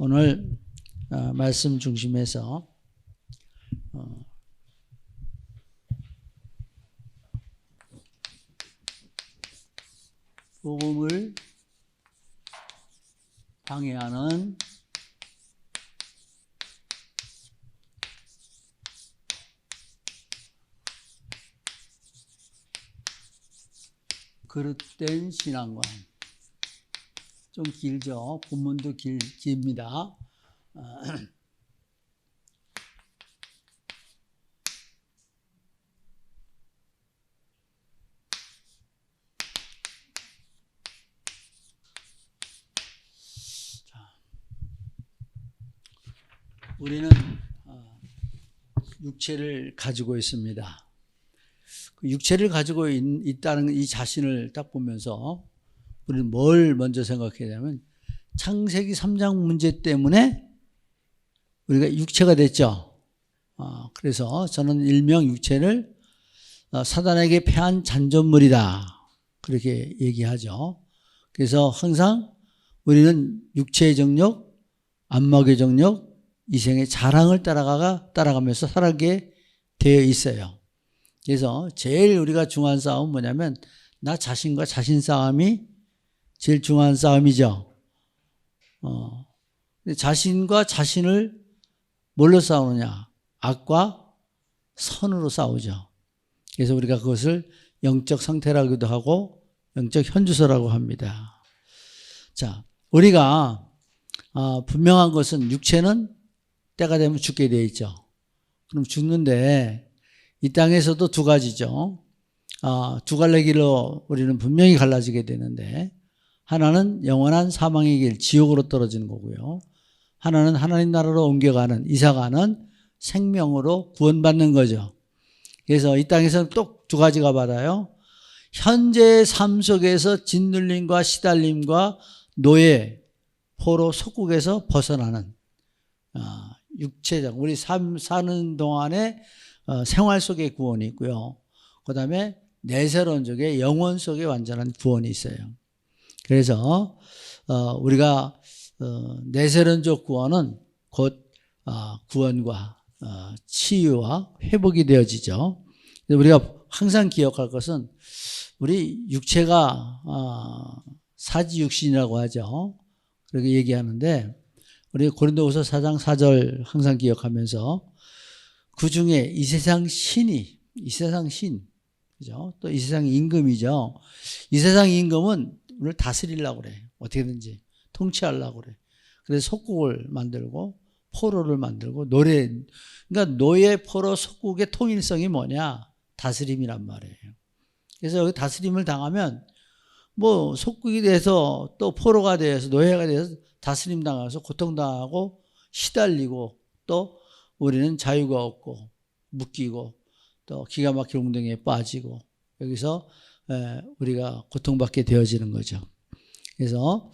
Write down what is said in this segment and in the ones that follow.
오늘 말씀 중심에서 복음을 방해하는 그릇된 신앙관. 좀 길죠. 본문도 깁니다. 우리는 육체를 가지고 있습니다. 그 육체를 가지고 있다는 이 자신을 딱 보면서 우리는 뭘 먼저 생각해야 되냐면 창세기 3장 문제 때문에 우리가 육체가 됐죠. 그래서 저는 일명 육체를 사단에게 패한 잔존물이다 그렇게 얘기하죠. 그래서 항상 우리는 육체의 정욕, 안목의 정욕, 이생의 자랑을 따라가면서 살아가게 되어 있어요. 그래서 제일 우리가 중요한 싸움은 뭐냐면 나 자신과 자신 싸움이 제일 중요한 싸움이죠. 자신과 자신을 뭘로 싸우느냐? 악과 선으로 싸우죠. 그래서 우리가 그것을 영적 상태라고도 하고 영적 현주소라고 합니다. 자, 우리가 분명한 것은 육체는 때가 되면 죽게 되어 있죠. 그럼 죽는데 이 땅에서도 두 가지죠. 두 갈래 길로 우리는 분명히 갈라지게 되는데 하나는 영원한 사망의 길, 지옥으로 떨어지는 거고요. 하나는 하나님 나라로 옮겨가는, 이사가는 생명으로 구원받는 거죠. 그래서 이 땅에서는 또 두 가지가 받아요. 현재의 삶 속에서 짓눌림과 시달림과 노예, 포로, 속국에서 벗어나는 육체적, 우리 삶 사는 동안에 생활 속의 구원이 있고요. 그 다음에 내세론적의 영혼 속의 완전한 구원이 있어요. 그래서 우리가 내세론적 구원은 곧 구원과 치유와 회복이 되어지죠. 우리가 항상 기억할 것은 우리 육체가 사지육신이라고 하죠. 그렇게 얘기하는데 우리 고린도후서 4장 4절 항상 기억하면서 그 중에 이 세상 신이, 이 세상 신, 그죠? 또 이 세상 임금이죠. 이 세상 임금은 우리를 다스리려고 그래. 어떻게든지 통치하려고 그래. 그래서 속국을 만들고 포로를 만들고 그러니까 노예, 포로, 속국의 통일성이 뭐냐? 다스림이란 말이에요. 그래서 여기 다스림을 당하면 뭐 속국이 돼서 또 포로가 돼서 노예가 돼서 다스림 당해서 고통당하고 시달리고 또 우리는 자유가 없고 묶이고 또 기가 막힌 웅덩이에 빠지고 여기서 우리가 고통받게 되어지는 거죠. 그래서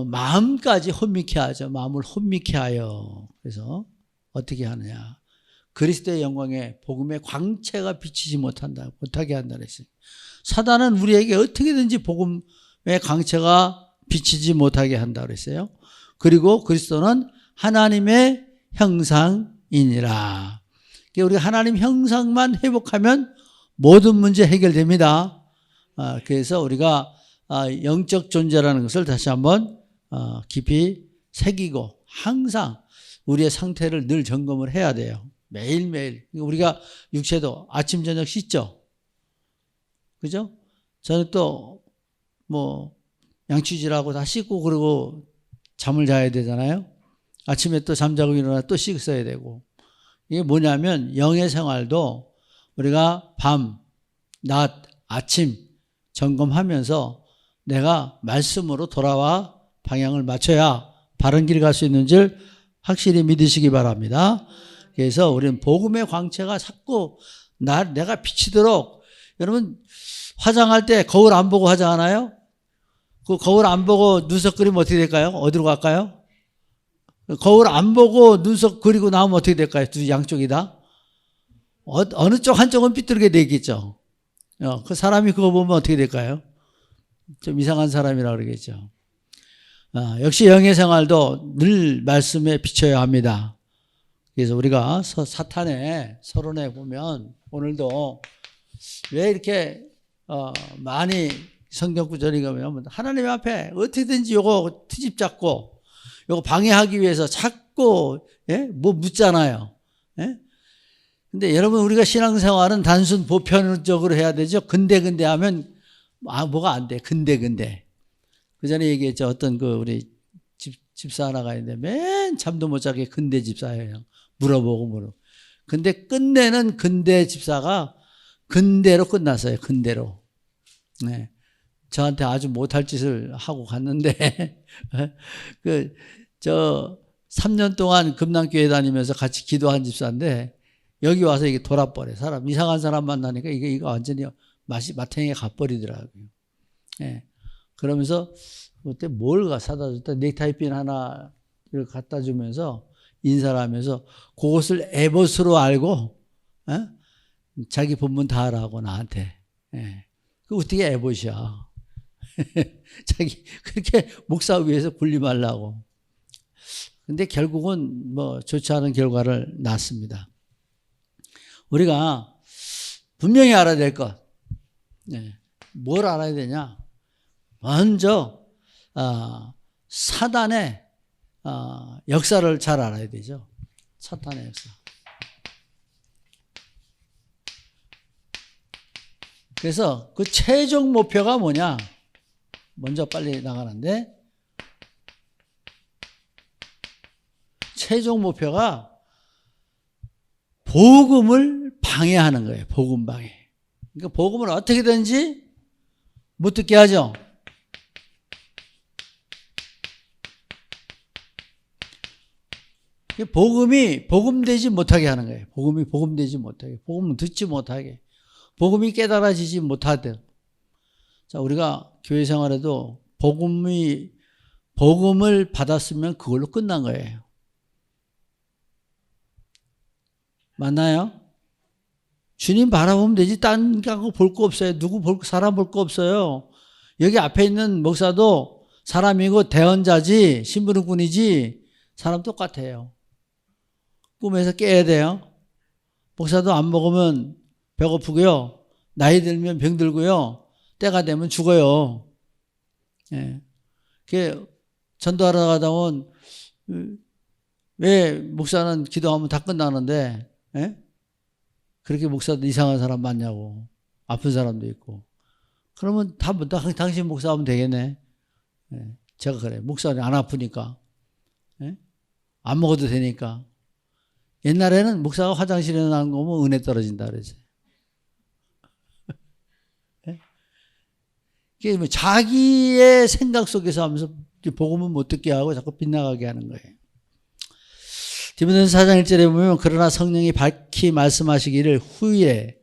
마음까지 혼미케 하죠. 마음을 혼미케 하여. 그래서 어떻게 하느냐. 그리스도의 영광에 복음의 광채가 비치지 못하게 한다 그랬어요. 사단은 우리에게 어떻게든지 복음의 광채가 비치지 못하게 한다 그랬어요. 그리고 그리스도는 하나님의 형상이니라. 우리가 하나님 형상만 회복하면 모든 문제 해결됩니다. 그래서 우리가 영적 존재라는 것을 다시 한번 깊이 새기고 항상 우리의 상태를 늘 점검을 해야 돼요. 매일매일. 우리가 육체도 아침 저녁 씻죠. 그죠? 저는 또 뭐 양치질하고 다 씻고 그러고 잠을 자야 되잖아요. 아침에 또 잠자고 일어나 또 씻어야 되고. 이게 뭐냐면 영의 생활도 우리가 밤, 낮, 아침 점검하면서 내가 말씀으로 돌아와 방향을 맞춰야 바른 길 갈 수 있는 줄 확실히 믿으시기 바랍니다. 그래서 우리는 복음의 광채가 자꾸 내가 비치도록. 여러분 화장할 때 거울 안 보고 화장하나요? 그 거울 안 보고 눈썹 그리면 어떻게 될까요? 어디로 갈까요? 거울 안 보고 눈썹 그리고 나오면 어떻게 될까요? 두 양쪽이 다? 어느 쪽 한쪽은 삐뚤게 되겠죠. 그 사람이 그거 보면 어떻게 될까요? 좀 이상한 사람이라고 그러겠죠. 역시 영의 생활도 늘 말씀에 비춰야 합니다. 그래서 우리가 사탄의 서론에 보면 오늘도 왜 이렇게 많이 성경 구절이 가면 하나님 앞에 어떻게든지 요거 트집 잡고 요거 방해하기 위해서 자꾸 뭐 묻잖아요. 근데 여러분 우리가 신앙생활은 단순 보편적으로 해야 되죠. 근데 하면 뭐가 안 돼. 근데 그 전에 얘기했죠. 어떤 우리 집사 하나가 있는데 맨 잠도 못 자게 근대 집사예요. 물어보고. 근데 끝내는 근대 집사가 근대로 끝났어요. 근대로. 네. 저한테 아주 못할 짓을 하고 갔는데 3년 동안 금남교회 다니면서 같이 기도한 집사인데 여기 와서 이게 돌아버려. 이상한 사람 만나니까 이거 완전히 마탱이에 가버리더라고요. 네. 그러면서 그때 뭘 사다 줬다. 넥타이핀 하나를 갖다 주면서 인사를 하면서 그것을 에봇으로 알고 자기 본문 다 하라고 나한테. 그 어떻게 에봇이야. 자기 그렇게 목사 위에서 굴리 말라고. 근데 결국은 뭐 좋지 않은 결과를 낳습니다. 우리가 분명히 알아야 될 것. 뭘 알아야 되냐? 먼저 사단의 역사를 잘 알아야 되죠. 사탄의 역사. 그래서 그 최종 목표가 뭐냐? 먼저 빨리 나가는데 최종 목표가 복음을 방해하는 거예요. 복음 방해. 그러니까 복음을 어떻게든지 못 듣게 하죠. 복음이 복음되지 못하게 하는 거예요. 복음이 복음되지 못하게. 복음은 듣지 못하게. 복음이 깨달아지지 못하게. 자, 우리가 교회 생활에도 복음을 받았으면 그걸로 끝난 거예요. 맞나요? 주님 바라보면 되지. 딴 거 볼 거 없어요. 사람 볼 거 없어요. 여기 앞에 있는 목사도 사람이고 대언자지, 심부름꾼이지, 사람 똑같아요. 꿈에서 깨야 돼요. 목사도 안 먹으면 배고프고요. 나이 들면 병들고요. 때가 되면 죽어요. 전도하러 가다 보면 왜 목사는 기도하면 다 끝나는데 그렇게 목사도 이상한 사람 많냐고. 아픈 사람도 있고. 그러면 당신 목사하면 되겠네. 제가 그래요. 목사는 안 아프니까. 안 먹어도 되니까. 옛날에는 목사가 화장실에 나온 거면 은혜 떨어진다 그러지. 이게 뭐 자기의 생각 속에서 하면서 복음은 못 듣게 하고 자꾸 빗나가게 하는 거예요. 디모데전서 4장 1절에 보면 그러나 성령이 밝히 말씀하시기를 후에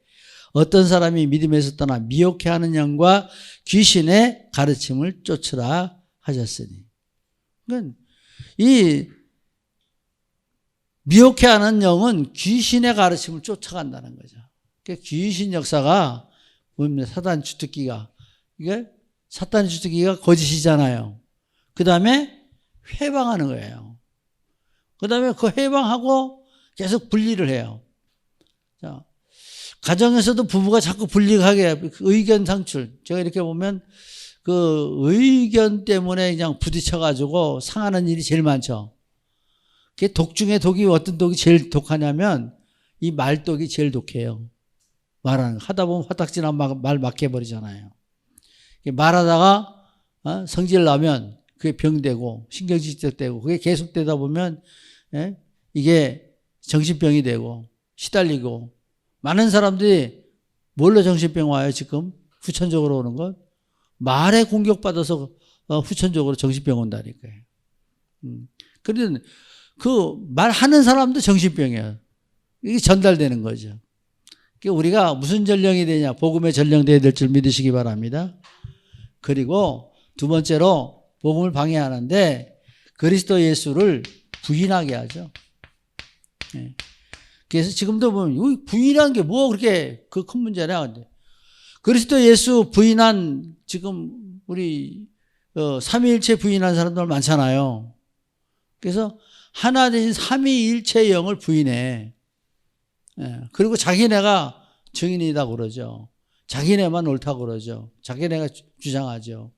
어떤 사람이 믿음에서 떠나 미혹해하는 영과 귀신의 가르침을 쫓으라 하셨으니. 그러니까 이 미혹해하는 영은 귀신의 가르침을 쫓아간다는 거죠. 그러니까 귀신 역사가 뭡니까? 사단 주특기가. 이게 사탄의 주특기가 거짓이잖아요. 그 다음에 회방하는 거예요. 그 다음에 그 회방하고 계속 분리를 해요. 자, 가정에서도 부부가 자꾸 분리하게 의견 상출. 제가 이렇게 보면 그 의견 때문에 그냥 부딪혀가지고 상하는 일이 제일 많죠. 그게 독 중에 독이 어떤 독이 제일 독하냐면 이 말독이 제일 독해요. 말하는 하다 보면 화딱지나 말 막혀버리잖아요. 말하다가 성질 나면 그게 병되고 신경질적되고 그게 계속되다 보면 이게 정신병이 되고 시달리고 많은 사람들이 뭘로 정신병 와요 지금? 후천적으로 오는 것? 말에 공격받아서 후천적으로 정신병 온다니까요. 그런데 그 말하는 사람도 정신병이에요. 이게 전달되는 거죠. 우리가 무슨 전령이 되냐? 복음의 전령되어야 될 줄 믿으시기 바랍니다. 그리고 두 번째로 복음을 방해하는데 그리스도 예수를 부인하게 하죠. 그래서 지금도 보면 부인한 게 뭐 그렇게 그 큰 문제냐. 그리스도 예수 부인한 지금 우리 삼위일체 부인하는 사람들 많잖아요. 그래서 하나 되신 삼위일체 영을 부인해. 예, 그리고 자기네가 증인이다 그러죠. 자기네만 옳다고 그러죠. 자기네가 주장하죠.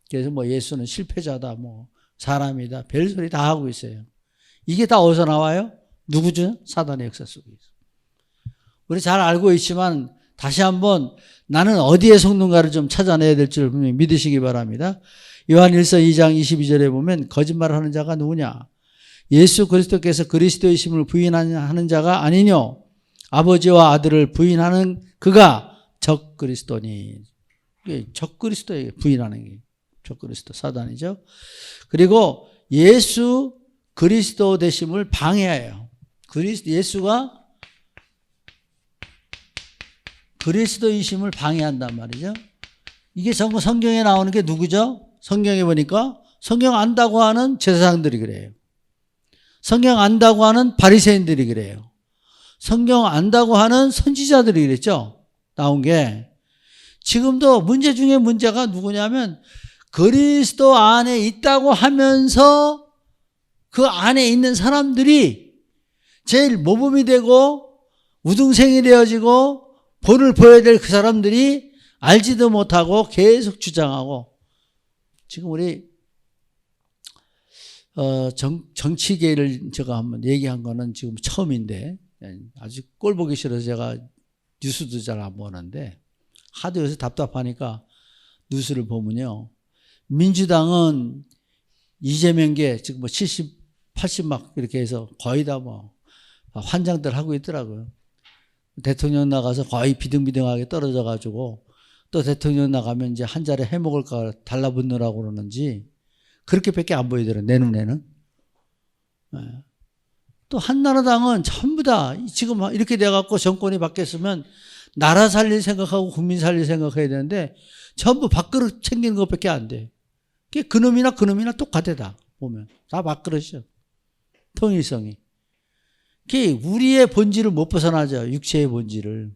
그래서 뭐 예수는 실패자다, 뭐 사람이다, 별소리 다 하고 있어요. 이게 다 어디서 나와요? 누구죠? 사단의 역사 속에서. 우리 잘 알고 있지만 다시 한번 나는 어디에 속는가를 좀 찾아내야 될 줄 분명히 믿으시기 바랍니다. 요한일서 2장 22절에 보면 거짓말을 하는 자가 누구냐? 예수 그리스도께서 그리스도이심을 부인하는 자가 아니뇨. 아버지와 아들을 부인하는 그가 적그리스도니. 적그리스도에게 부인하는 게 적그리스도 사단이죠. 그리고 예수 그리스도 되심을 방해해요. 예수가 그리스도이심을 방해한단 말이죠. 이게 전부 성경에 나오는 게 누구죠? 성경에 보니까 성경 안다고 하는 제사장들이 그래요. 성경 안다고 하는 바리새인들이 그래요. 성경 안다고 하는 선지자들이 그랬죠. 나온 게. 지금도 문제 중에 문제가 누구냐면 그리스도 안에 있다고 하면서 그 안에 있는 사람들이 제일 모범이 되고 우등생이 되어지고 본을 보여야 될 그 사람들이 알지도 못하고 계속 주장하고, 지금 우리 정치계를 제가 한번 얘기한 거는 지금 처음인데, 아주 꼴 보기 싫어서 제가 뉴스도 잘 안 보는데 하도 요새 답답하니까 뉴스를 보면요, 민주당은 이재명계 지금 뭐 70, 80 막 이렇게 해서 거의 다 뭐 환장들 하고 있더라고요. 대통령 나가서 거의 비등비등하게 떨어져 가지고 또 대통령 나가면 이제 한 자리 해먹을까 달라붙느라고 그러는지 그렇게밖에 안 보이더라고요, 내 눈에는. 또 한나라당은 전부 다 지금 이렇게 돼갖고 정권이 바뀌었으면 나라 살릴 생각하고 국민 살릴 생각해야 되는데 전부 밥그릇 챙기는 것밖에 안 돼. 그놈이나 똑같아. 다 보면 다 밥그릇이죠. 통일성이. 우리의 본질을 못 벗어나죠. 육체의 본질을.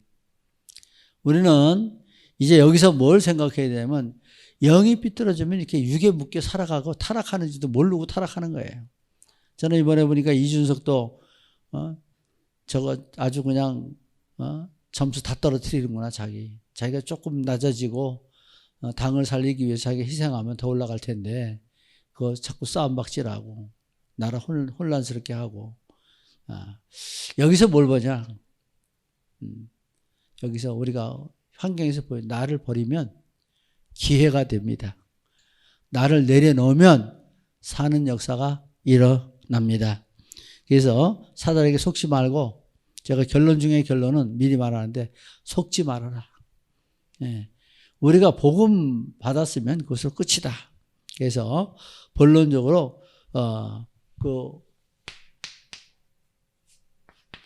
우리는 이제 여기서 뭘 생각해야 되냐면 영이 삐뚤어지면 이렇게 육에 묶여 살아가고 타락하는지도 모르고 타락하는 거예요. 저는 이번에 보니까 이준석도 저거 아주 그냥 점수 다 떨어뜨리는구나. 자기가 조금 낮아지고 당을 살리기 위해서 자기가 희생하면 더 올라갈 텐데 그거 자꾸 싸움박질하고 나라 혼란스럽게 하고. 여기서 뭘 보냐? 여기서 우리가 환경에서 보여 나를 버리면 기회가 됩니다. 나를 내려놓으면 사는 역사가 일어납니다. 그래서 사단에게 속지 말고, 제가 결론 중에 결론은 미리 말하는데 속지 말아라. 예. 우리가 복음 받았으면 그것으로 끝이다. 그래서 본론적으로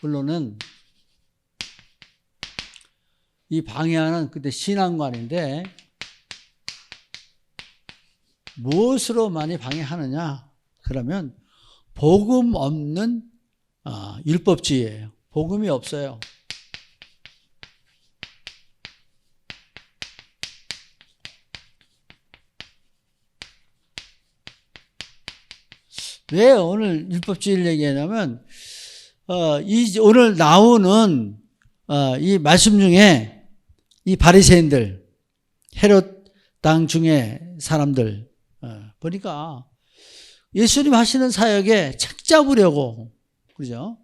본론은 이 방해하는 그때 신앙관인데 무엇으로 많이 방해하느냐? 그러면 복음 없는 율법주의예요. 복음이 없어요. 왜 오늘 율법주의를 얘기하냐면 오늘 나오는 이 말씀 중에 이 바리새인들, 헤롯 당 중에 사람들 보니까 예수님 하시는 사역에 책 잡으려고, 그죠?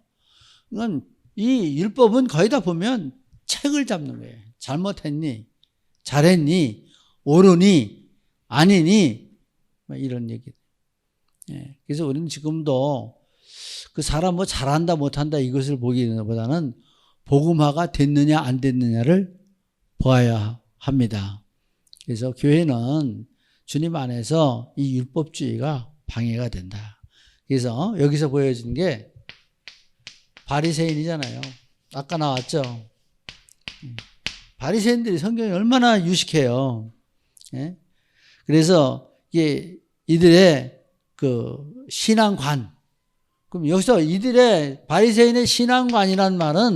이 율법은 거의 다 보면 책을 잡는 거예요. 잘못했니? 잘했니? 옳으니? 아니니? 이런 얘기. 그래서 우리는 지금도 그 사람 뭐 잘한다 못한다 이것을 보기보다는 복음화가 됐느냐 안 됐느냐를 보아야 합니다. 그래서 교회는 주님 안에서 이 율법주의가 방해가 된다. 그래서 여기서 보여진 게 바리새인이잖아요. 아까 나왔죠. 바리새인들이 성경이 얼마나 유식해요. 그래서 이게 이들의 그 신앙관. 그럼 여기서 이들의 바리새인의 신앙관이란 말은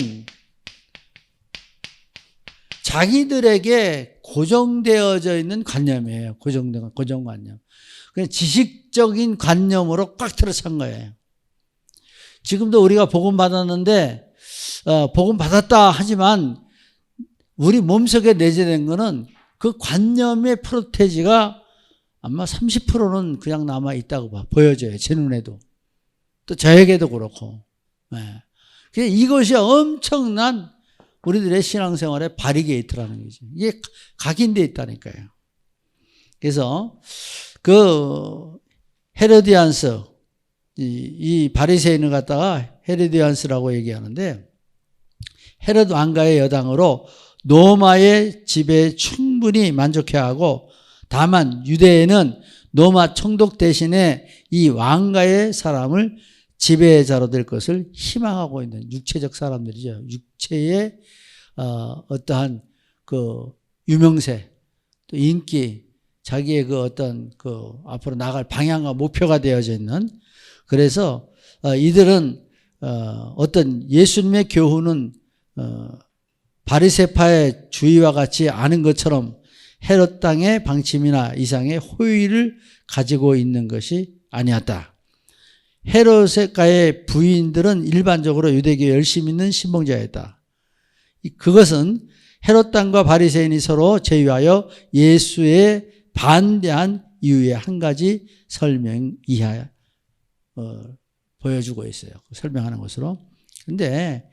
자기들에게 고정되어져 있는 관념이에요. 고정관념. 그냥 지식적인 관념으로 꽉 들어찬 거예요. 지금도 우리가 복음 받았는데 복음 받았다 하지만 우리 몸속에 내재된 거는 그 관념의 프로테지가 아마 30%는 그냥 남아 있다고 보여져요. 제 눈에도. 또 저에게도 그렇고. 네. 이것이 엄청난 우리들의 신앙생활의 바리게이트라는 거죠. 이게 각인되어 있다니까요. 그래서 그 헤로디안스, 이 바리새인을 갖다가 헤로디안스라고 얘기하는데, 헤롯 왕가의 여당으로 노마의 집에 충분히 만족해하고, 다만 유대인은 노마 총독 대신에 이 왕가의 사람을 지배자로 될 것을 희망하고 있는 육체적 사람들이죠. 육체의 어떠한 그 유명세, 또 인기, 자기의 그 어떤 그 앞으로 나갈 방향과 목표가 되어져 있는, 그래서 이들은 어떤 예수님의 교훈은 바리새파의 주의와 같이 않은 것처럼 헤롯 땅의 방침이나 이상의 호의를 가지고 있는 것이 아니었다. 헤롯의 부인들은 일반적으로 유대교에 열심히 있는 신봉자였다. 그것은 헤롯 땅과 바리새인이 서로 제위하여 예수에 반대한 이유의 한 가지 설명 이하 보여주고 있어요. 설명하는 것으로. 근데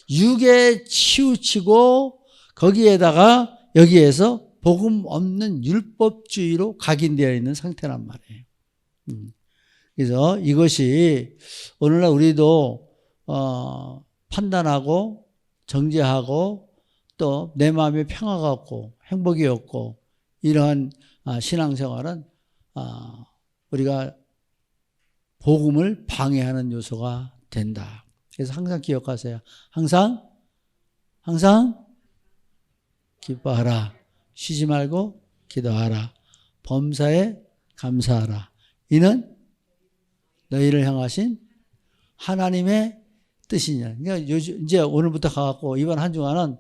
육에 치우치고 거기에다가 여기에서 복음 없는 율법주의로 각인되어 있는 상태란 말이에요. 그래서 이것이 오늘날 우리도 판단하고 정죄하고 또 내 마음에 평화가 없고 행복이 없고 이러한 신앙생활은 우리가 복음을 방해하는 요소가 된다. 그래서 항상 기억하세요. 항상 기뻐하라. 쉬지 말고 기도하라. 범사에 감사하라. 이는 너희를 향하신 하나님의 뜻이니라. 그러니까 요즘 이제 오늘부터 가갖고 이번 한 주간은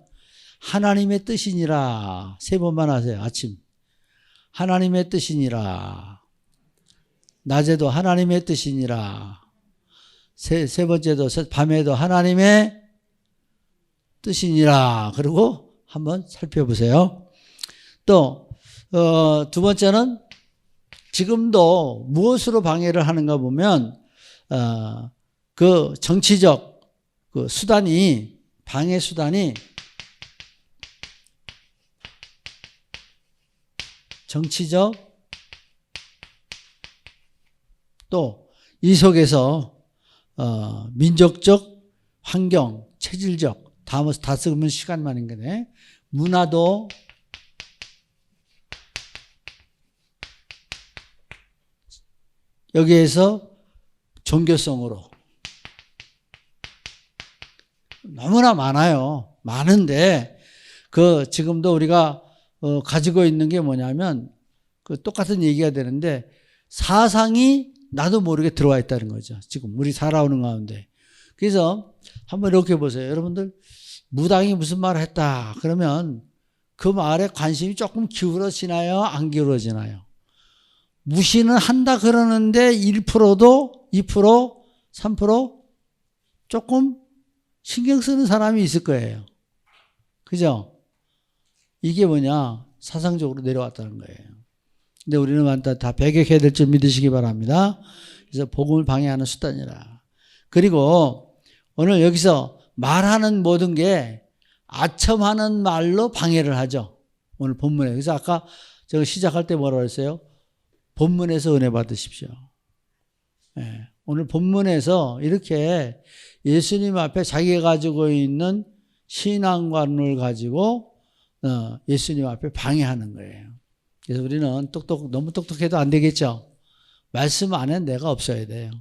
하나님의 뜻이니라 3번만 하세요. 아침. 하나님의 뜻이니라. 낮에도 하나님의 뜻이니라. 세 번째도 밤에도 하나님의 뜻이니라. 그리고 한번 살펴보세요. 또 두 번째는 지금도 무엇으로 방해를 하는가 보면 그 정치적 그 수단이 방해 수단이 정치적 또 이 속에서 민족적 환경 체질적 다 쓰면 시간만인 거네. 문화도 여기에서 종교성으로 너무나 많아요. 많은데 그 지금도 우리가 가지고 있는 게 뭐냐면 그 똑같은 얘기가 되는데 사상이 나도 모르게 들어와 있다는 거죠. 지금 우리 살아오는 가운데. 그래서 한번 이렇게 보세요. 여러분들 무당이 무슨 말을 했다 그러면 그 말에 관심이 조금 기울어지나요? 안 기울어지나요? 무시는 한다 그러는데 1%도 2% 3% 조금 신경 쓰는 사람이 있을 거예요. 그죠? 이게 뭐냐? 사상적으로 내려왔다는 거예요. 근데 우리는 다 배격해야 될 줄 믿으시기 바랍니다. 그래서 복음을 방해하는 수단이라. 그리고 오늘 여기서 말하는 모든 게 아첨하는 말로 방해를 하죠. 오늘 본문에. 그래서 아까 제가 시작할 때 뭐라고 했어요? 본문에서 은혜 받으십시오. 네. 오늘 본문에서 이렇게 예수님 앞에 자기가 가지고 있는 신앙관을 가지고 예수님 앞에 방해하는 거예요. 그래서 우리는 너무 똑똑해도 안 되겠죠. 말씀 안에 내가 없어야 돼요.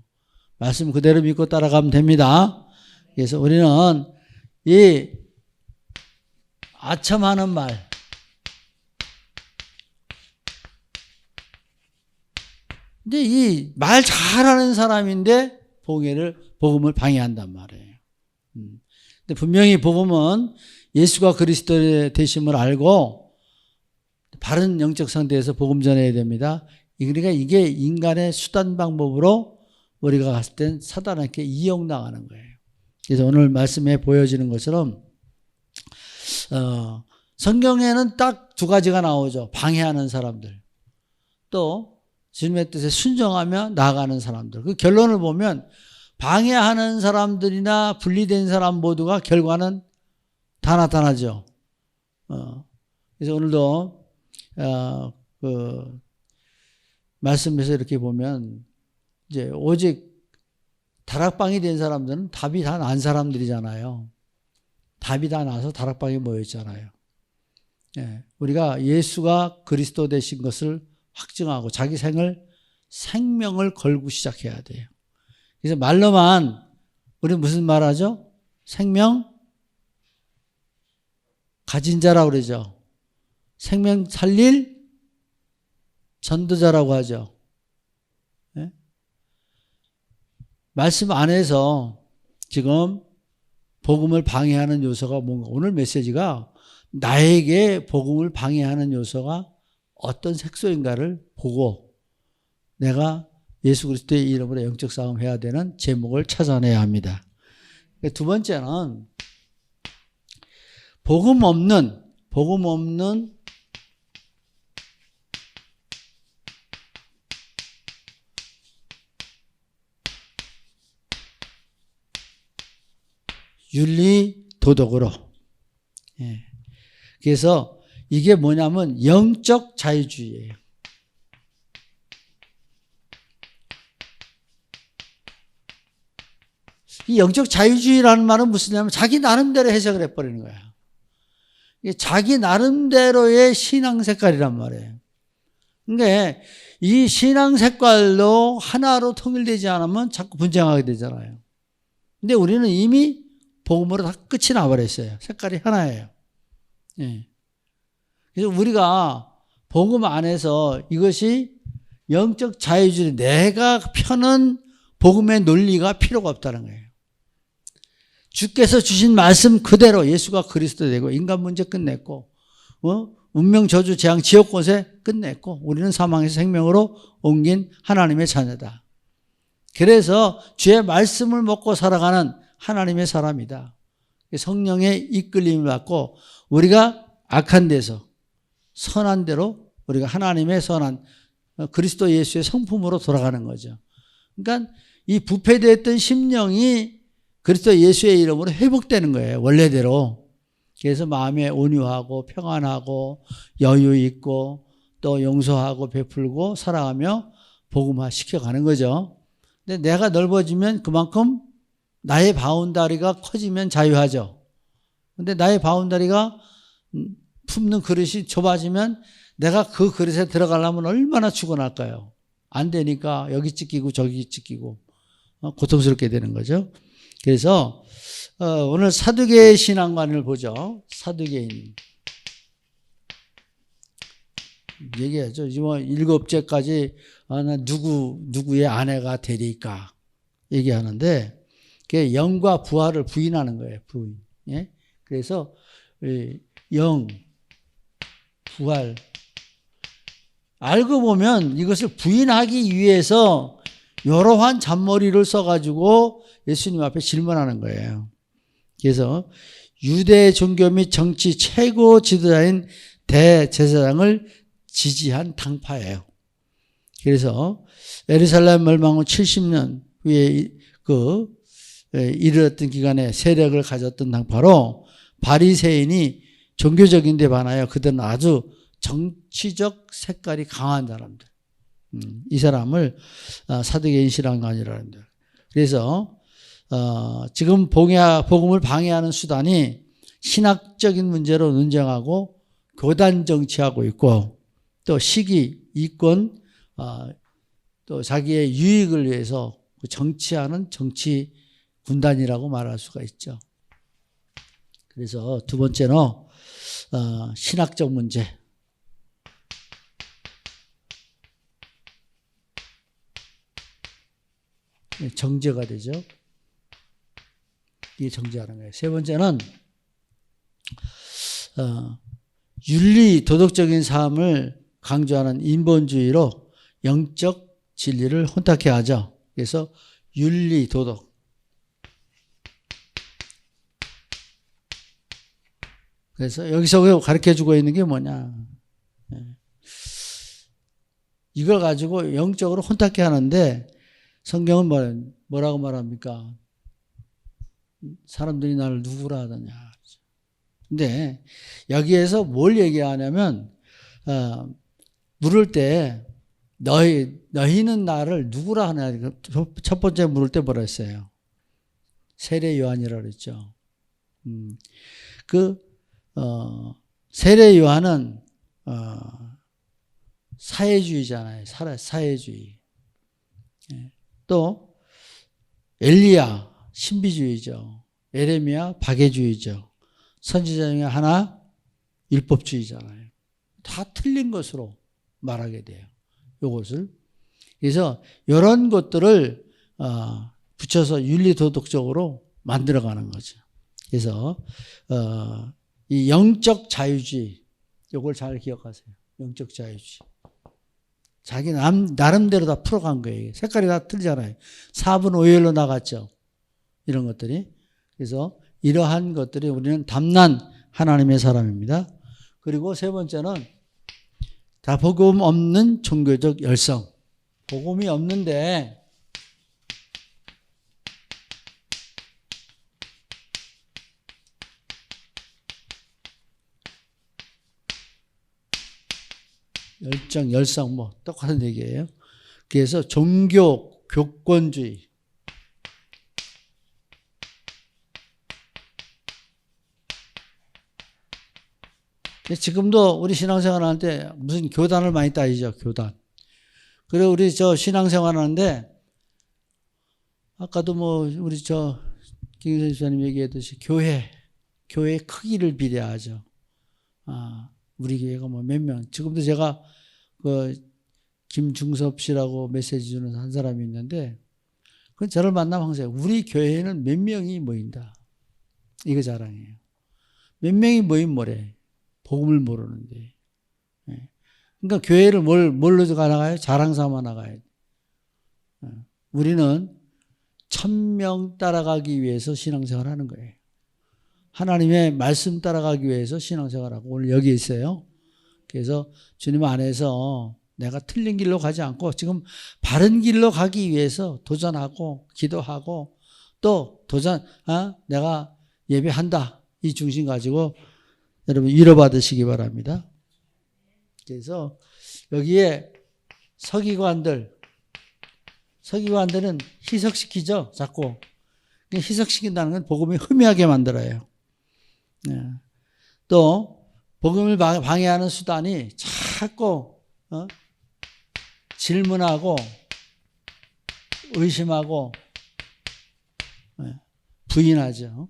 말씀 그대로 믿고 따라가면 됩니다. 그래서 우리는 이 아첨하는 말, 근데 이 말 잘하는 사람인데 복음을 방해한단 말이에요. 근데 분명히 복음은 예수가 그리스도의 되심을 알고 바른 영적 상태에서 복음 전해야 됩니다. 그러니까 이게 인간의 수단 방법으로 우리가 갔을 땐 사단에게 이용당하는 거예요. 그래서 오늘 말씀에 보여지는 것처럼 성경에는 딱 두 가지가 나오죠. 방해하는 사람들, 또 주님의 뜻에 순종하며 나아가는 사람들. 그 결론을 보면 방해하는 사람들이나 분리된 사람 모두가 결과는 다 나타나죠. 그래서 오늘도 그 말씀에서 이렇게 보면 이제 오직 다락방이 된 사람들은 답이 다 난 사람들이잖아요. 답이 다 나서 다락방에 모였잖아요. 예, 우리가 예수가 그리스도 되신 것을 확증하고 자기 생명을 걸고 시작해야 돼요. 그래서 말로만 우리 무슨 말 하죠? 생명 가진 자라고 그러죠. 생명 살릴 전도자라고 하죠. 예? 말씀 안에서 지금 복음을 방해하는 요소가 뭔가, 오늘 메시지가 나에게 복음을 방해하는 요소가 어떤 색소인가를 보고 내가 예수 그리스도의 이름으로 영적 싸움해야 되는 제목을 찾아내야 합니다. 두 번째는 복음 없는 윤리 도덕으로. 예. 그래서 이게 뭐냐면 영적 자유주의예요. 이 영적 자유주의라는 말은 무슨 냐면 자기 나름대로 해석을 해버리는 거야. 이게 자기 나름대로의 신앙 색깔이란 말이에요. 그러니까 이 신앙 색깔도 하나로 통일되지 않으면 자꾸 분쟁하게 되잖아요. 근데 우리는 이미 복음으로 다 끝이 나버렸어요. 색깔이 하나예요. 예. 그래서 우리가 복음 안에서 이것이 영적 자유주의, 내가 펴는 복음의 논리가 필요가 없다는 거예요. 주께서 주신 말씀 그대로 예수가 그리스도 되고 인간 문제 끝냈고 운명 저주 재앙 지옥 곳에 끝냈고 우리는 사망에서 생명으로 옮긴 하나님의 자녀다. 그래서 주의 말씀을 먹고 살아가는 하나님의 사람이다. 성령의 이끌림을 받고 우리가 악한 데서 선한 대로 우리가 하나님의 선한 그리스도 예수의 성품으로 돌아가는 거죠. 그러니까 이 부패되었던 심령이 그리스도 예수의 이름으로 회복되는 거예요. 원래대로. 그래서 마음에 온유하고 평안하고 여유 있고 또 용서하고 베풀고 살아가며 복음화 시켜가는 거죠. 근데 내가 넓어지면 그만큼 나의 바운다리가 커지면 자유하죠. 근데 나의 바운다리가 품는 그릇이 좁아지면 내가 그 그릇에 들어가려면 얼마나 죽어날까요? 안 되니까 여기 찢기고 저기 찢기고 고통스럽게 되는 거죠. 그래서 오늘 사두개의 신앙관을 보죠. 사두개인 얘기하죠. 지금 7제까지 누구의 아내가 되리까 얘기하는데 그게 영과 부활을 부인하는 거예요. 부인. 예? 그래서 영, 부활. 알고 보면 이것을 부인하기 위해서 여러한 잔머리를 써가지고 예수님 앞에 질문하는 거예요. 그래서 유대 종교 및 정치 최고 지도자인 대제사장을 지지한 당파예요. 그래서 예루살렘 멸망 후 70년 후에 이르렀던 기간에 세력을 가졌던 당파로 바리새인이 종교적인 데 반하여 그들은 아주 정치적 색깔이 강한 사람들. 이 사람을 사두개인 신앙관이라는 거예요. 그래서 지금 복음을 방해하는 수단이 신학적인 문제로 논쟁하고 교단 정치하고 있고 또 시기, 이권, 또 자기의 유익을 위해서 정치하는 정치 군단이라고 말할 수가 있죠. 그래서 두 번째는 신학적 문제. 정죄가 되죠. 이게 정죄하는 거예요. 세 번째는 윤리 도덕적인 삶을 강조하는 인본주의로 영적 진리를 혼탁해 하죠. 그래서 윤리, 도덕. 그래서 여기서 가르쳐주고 있는 게 뭐냐. 이걸 가지고 영적으로 혼탁해 하는데 성경은 뭐라고 말합니까? 사람들이 나를 누구라 하더냐. 근데 여기에서 뭘 얘기하냐면 물을 때 너희는 나를 누구라 하냐. 첫 번째 물을 때 뭐라 했어요? 세례 요한이라고 그랬죠. 세례 요한은 사회주의잖아요. 사회주의. 또 엘리야 신비주의죠. 에레미야 박애주의죠. 선지자 중에 하나 율법주의잖아요. 다 틀린 것으로 말하게 돼요. 요것을. 그래서 이런 것들을 붙여서 윤리도덕적으로 만들어가는 거죠. 그래서 이 영적 자유주의 요걸 잘 기억하세요. 영적 자유주의. 자기 나름대로 다 풀어간 거예요. 색깔이 다 틀리잖아요. 4분 5일로 나갔죠. 이런 것들이. 그래서 이러한 것들이 우리는 담난 하나님의 사람입니다. 그리고 세 번째는 다 복음 없는 종교적 열성. 복음이 없는데 열성 뭐 똑같은 얘기예요. 그래서 종교 교권주의. 지금도 우리 신앙생활 하는데 무슨 교단을 많이 따지죠. 교단. 그리고 우리 신앙생활 하는데 아까도 우리 김경선 집사님 얘기했듯이 교회 크기를 비례하죠. 우리 교회가 몇 명. 지금도 제가 김중섭 씨라고 메시지 주는 한 사람이 있는데 그건 저를 만나면 항상 우리 교회에는 몇 명이 모인다. 이거 자랑해요. 몇 명이 모인 뭐래. 복음을 모르는데. 그러니까 교회를 뭘로 나가요? 자랑 삼아 나가야 돼. 우리는 1000명 따라가기 위해서 신앙생활 하는 거예요. 하나님의 말씀 따라가기 위해서 신앙생활하고 오늘 여기 있어요. 그래서 주님 안에서 내가 틀린 길로 가지 않고 지금 바른 길로 가기 위해서 도전하고 기도하고 또 내가 예배한다. 이 중심 가지고 여러분 위로받으시기 바랍니다. 그래서 여기에 서기관들은 희석시키죠. 자꾸. 희석시킨다는 건 복음이 희미하게 만들어요. 또 복음을 방해하는 수단이 자꾸 질문하고 의심하고 부인하죠.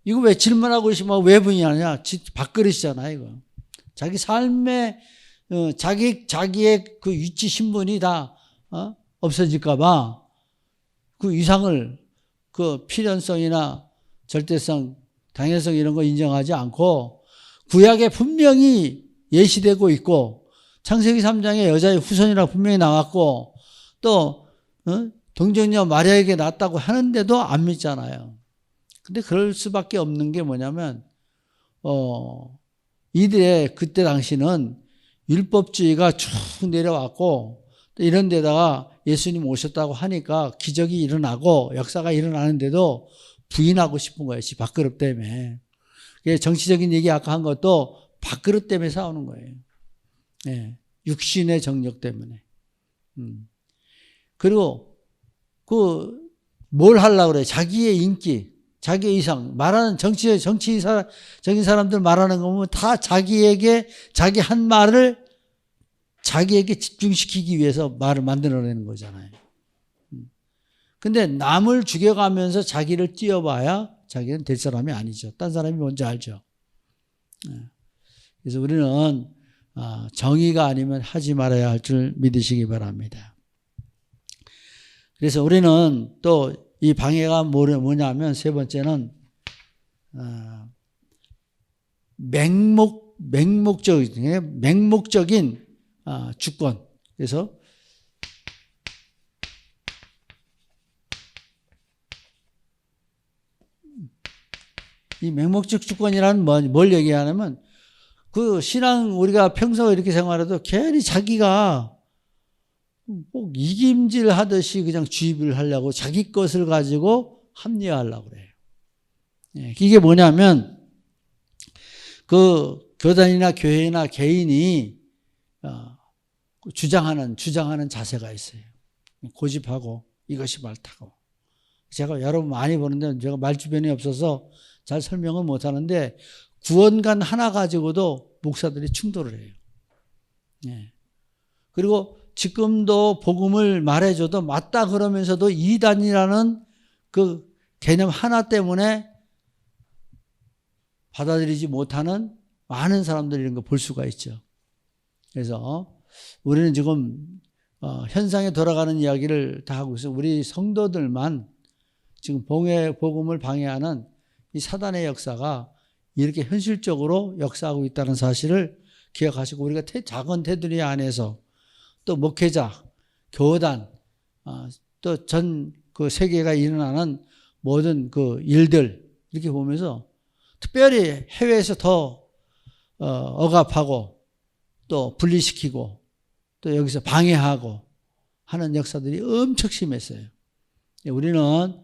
이거 왜 질문하고 의심하고 왜 부인하냐? 밥그릇이잖아, 이거. 자기 삶의, 자기의 그 위치 신분이 다, 없어질까봐 그 이상을, 그 필연성이나 절대성, 당연성 이런 거 인정하지 않고 구약에 분명히 예시되고 있고 창세기 3장에 여자의 후손이라 분명히 나왔고 또, 동정녀 마리아에게 낳았다고 하는데도 안 믿잖아요. 근데 그럴 수밖에 없는 게 뭐냐면, 이들의 그때 당시는 율법주의가 쭉 내려왔고, 또 이런 데다가 예수님 오셨다고 하니까 기적이 일어나고 역사가 일어나는데도 부인하고 싶은 거예요. 밥그릇 때문에. 정치적인 얘기 아까 한 것도 밥그릇 때문에 싸우는 거예요. 네. 육신의 정력 때문에. 그리고 뭘 하려고 그래? 자기의 인기. 자기 이상, 말하는 정치적인 사람들 말하는 거 보면 다 자기에게, 자기 한 말을 자기에게 집중시키기 위해서 말을 만들어내는 거잖아요. 근데 남을 죽여가면서 자기를 띄워봐야 자기는 될 사람이 아니죠. 딴 사람이 뭔지 알죠. 그래서 우리는 정의가 아니면 하지 말아야 할 줄 믿으시기 바랍니다. 그래서 우리는 또 이 방해가 뭐냐면 세 번째는 맹목 맹목적인 주권. 그래서 이 맹목적 주권이라는 뭘 얘기하냐면 그 신앙 우리가 평소 이렇게 생활해도 괜히 자기가 꼭 이김질 하듯이 그냥 주입을 하려고 자기 것을 가지고 합리화하려고 그래요. 이게 뭐냐면 그 교단이나 교회나 개인이 주장하는 자세가 있어요. 고집하고 이것이 옳다고. 제가 여러분 많이 보는데 제가 말 주변이 없어서 잘 설명은 못하는데 구원관 하나 가지고도 목사들이 충돌을 해요. 그리고 지금도 복음을 말해줘도 맞다 그러면서도 이단이라는 그 개념 하나 때문에 받아들이지 못하는 많은 사람들이 이런 거 볼 수가 있죠. 그래서 우리는 지금 현상에 돌아가는 이야기를 다 하고 있어요. 우리 성도들만 지금 복음을 방해하는 이 사단의 역사가 이렇게 현실적으로 역사하고 있다는 사실을 기억하시고 우리가 작은 테두리 안에서 또 목회자, 교단, 또 전 그 세계가 일어나는 모든 그 일들 이렇게 보면서 특별히 해외에서 더 억압하고 또 분리시키고 또 여기서 방해하고 하는 역사들이 엄청 심했어요. 우리는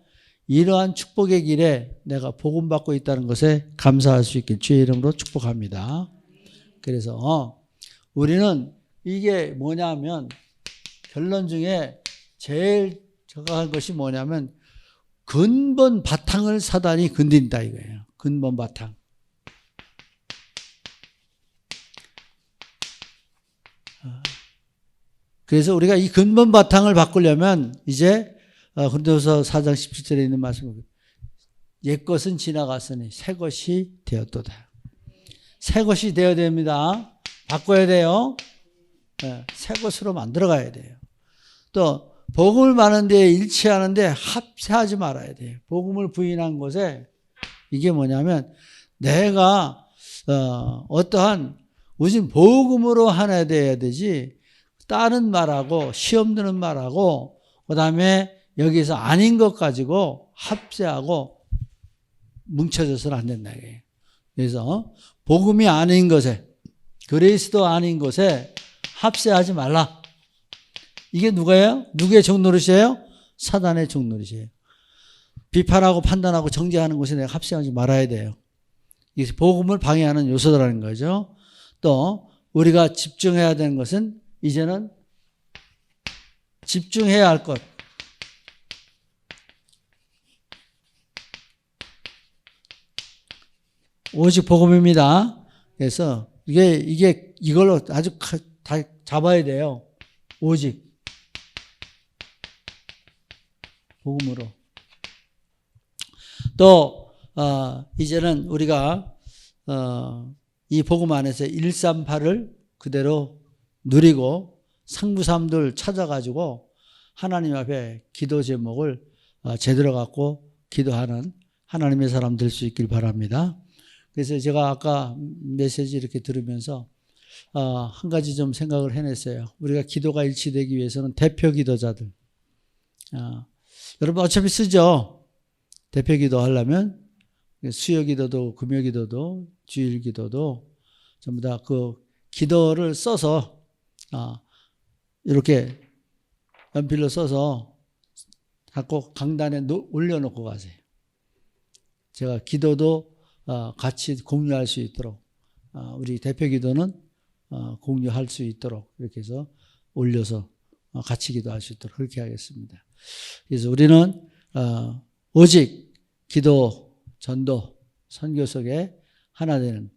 이러한 축복의 길에 내가 복음 받고 있다는 것에 감사할 수 있길 주의 이름으로 축복합니다. 그래서 우리는 이게 뭐냐면 결론 중에 제일 정확한 것이 뭐냐면 근본 바탕을 사단이 건든다 이거예요. 근본 바탕. 그래서 우리가 이 근본 바탕을 바꾸려면 이제 고린도서 4장 17절에 있는 말씀, 옛것은 지나갔으니 새것이 되었도다. 새것이 되어야 됩니다. 바꿔야 돼요. 새것으로 만들어가야 돼요. 또 복음을 많은 데에 일치하는데 합세하지 말아야 돼요. 복음을 부인한 곳에 이게 뭐냐면 내가 어떠한 우선 복음으로 하나 돼야 되지 다른 말하고 시험 드는 말하고 그다음에 여기서 아닌 것 가지고 합세하고 뭉쳐져서는 안 된다. 그래서 복음이 아닌 것에 그리스도 아닌 것에 합세하지 말라. 이게 누구예요? 누구의 종노릇이에요? 사단의 종노릇이에요. 비판하고 판단하고 정죄하는 곳에 내가 합세하지 말아야 돼요. 이게 복음을 방해하는 요소라는 거죠. 또 우리가 집중해야 되는 것은 이제는 집중해야 할 것. 오직 복음입니다. 그래서 이걸로 아주 다 잡아야 돼요. 오직 복음으로. 또 이제는 우리가 이 복음 안에서 138을 그대로 누리고 상부삼들 찾아가지고 하나님 앞에 기도 제목을 제대로 갖고 기도하는 하나님의 사람 될 수 있길 바랍니다. 그래서 제가 아까 메시지 이렇게 들으면서 한 가지 좀 생각을 해냈어요. 우리가 기도가 일치되기 위해서는 대표 기도자들. 여러분 어차피 쓰죠. 대표 기도 하려면 수요 기도도 금요 기도도 주일 기도도 전부 다 그 기도를 써서 이렇게 연필로 써서 갖고 강단에 올려놓고 가세요. 제가 기도도 같이 공유할 수 있도록 우리 대표 기도는 공유할 수 있도록 이렇게 해서 올려서 같이 기도할 수 있도록 그렇게 하겠습니다. 그래서 우리는 오직 기도, 전도, 선교 속에 하나 되는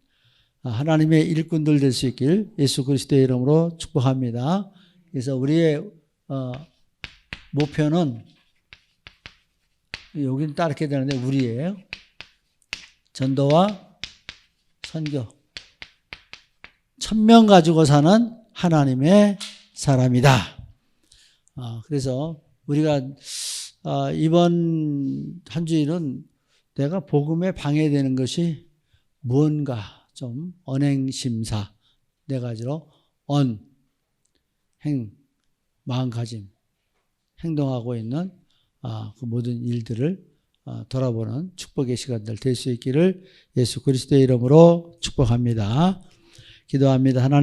하나님의 일꾼들 될 수 있길 예수 그리스도의 이름으로 축복합니다. 그래서 우리의 목표는 여기는 따르게 되는데 우리예요. 전도와 선교. 1000명 가지고 사는 하나님의 사람이다. 그래서 우리가 이번 한 주일은 내가 복음에 방해되는 것이 뭔가 좀 언행심사 네 가지로 마음가짐, 행동하고 있는 그 모든 일들을 돌아보는 축복의 시간들 될 수 있기를 예수 그리스도의 이름으로 축복합니다. 기도합니다. 하나님